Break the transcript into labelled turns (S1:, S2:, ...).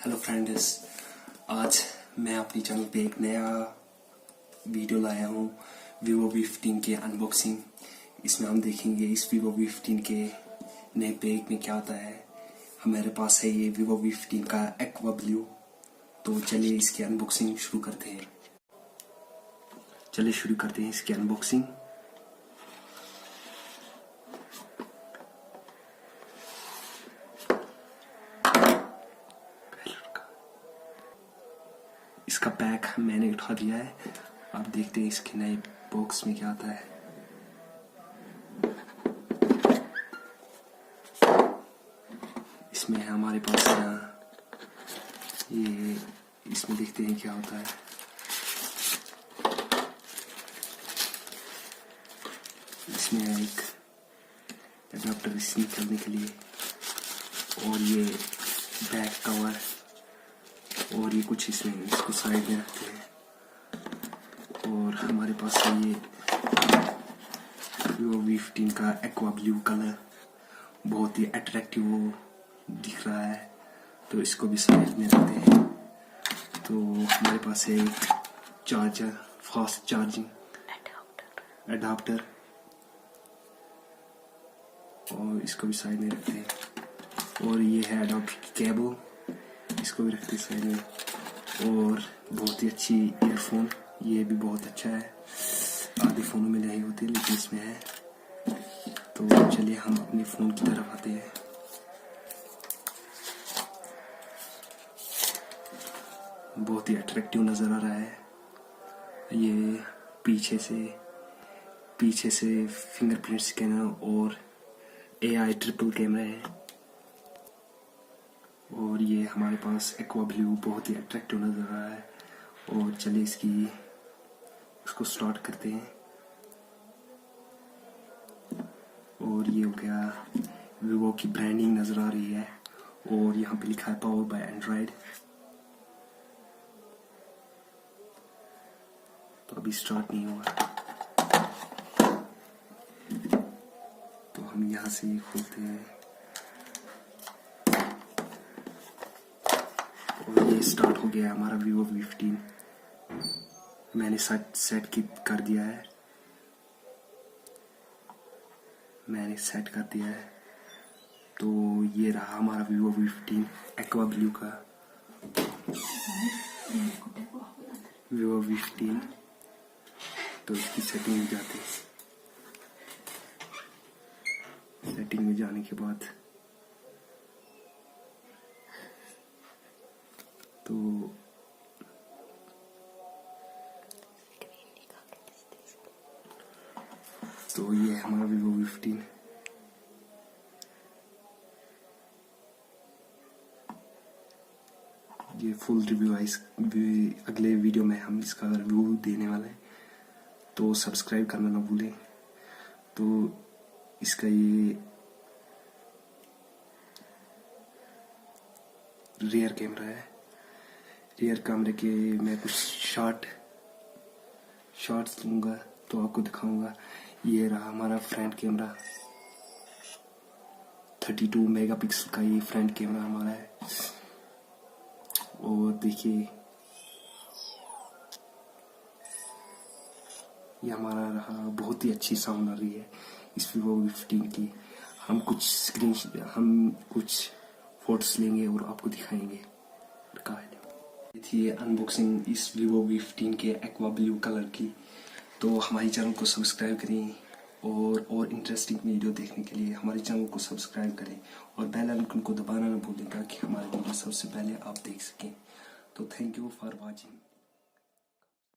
S1: Hello friends, आज मैं अपनी चैनल पे एक नया वीडियो लाया हूँ Vivo V15 के अनबॉक्सिंग। इसमें हम देखेंगे इस Vivo V15 के नए पैक में क्या आता है। हमारे पास है ये Vivo V15 का aqua ब्लू। तो चलिए इसकी अनबॉक्सिंग शुरू करते हैं। इसकी अनबॉक्सिंग। इसका पैक मैंने उठा दिया है। आप देखते हैं इसके नए बॉक्स में क्या आता है। इसमें है हमारे पास ये, इसमें देखते हैं क्या होता है। इसमें है एक एडाप्टर इसे निकालने के लिए, और ये बैक कवर, और ये कुछ इसमें इसको साइड में रखते हैं। और हमारे पास है ये Vivo V15 का एक्वा ब्लू कलर, बहुत ही अट्रैक्टिव दिख रहा है, तो इसको भी साइड में रखते हैं। तो हमारे पास है एक चार्जर, फास्ट चार्जिंग एडाप्टर, और इसको भी साइड में रखते हैं। और ये है एडाप्टर की केबल, इसको भी रखते हैं साइड में। और बहुत ही अच्छी ईयरफोन, ये भी बहुत अच्छा है। आधे फोनों में नहीं होती लेकिन इसमें है। तो चलिए हम अपने फोन की तरफ आते हैं। बहुत ही अट्रैक्टिव नजर आ रहा है। ये पीछे से फिंगरप्रिंट स्कैनर और AI ट्रिपल कैमरा है। और ये हमारे पास एक्वा ब्लू बहुत ही अट्रैक्टिव नजर आ रहा है। और चलिए इसको स्टार्ट करते हैं। और ये हो गया, Vivo की ब्रांडिंग नजर आ रही है, और यहाँ पे लिखा है पावर बाय एंड्रॉइड। तो अभी स्टार्ट नहीं हुआ, तो हम यहाँ से ये खोलते हैं। और ये स्टार्ट हो गया हमारा Vivo V15। मैंने सेट कर दिया है। तो ये रहा हमारा Vivo V15 एक्वा ब्लू का Vivo V15। तो इसकी सेटिंग में जाते हैं। सेटिंग में जाने के बाद तो ये है हमारा Vivo V15। ये फुल रिव्यू है। अगले वीडियो में हम इसका रिव्यू देने वाले हैं, तो सब्सक्राइब करना ना भूलें। तो इसका ये रियर कैमरा है। रियर कैमरे के मैं कुछ शॉट्स लूंगा तो आपको दिखाऊंगा। ये रहा हमारा फ्रंट कैमरा, 32 मेगापिक्सल का ये फ्रंट कैमरा हमारा है। और देखिए ये हमारा रहा। बहुत ही अच्छी साउंड आ रही है इस Vivo V15 की। हम कुछ फोटोस लेंगे और आपको दिखाएंगे। ये अनबॉक्सिंग इस Vivo V15 के एक्वा ब्लू कलर की। तो हमारे चैनल को सब्सक्राइब करें, और इंटरेस्टिंग वीडियो देखने के लिए हमारे चैनल को सब्सक्राइब करें, और बेल आइकन को दबाना ना भूलें ताकि हमारे वीडियो सबसे पहले आप देख सकें। तो थैंक यू फॉर वॉचिंग।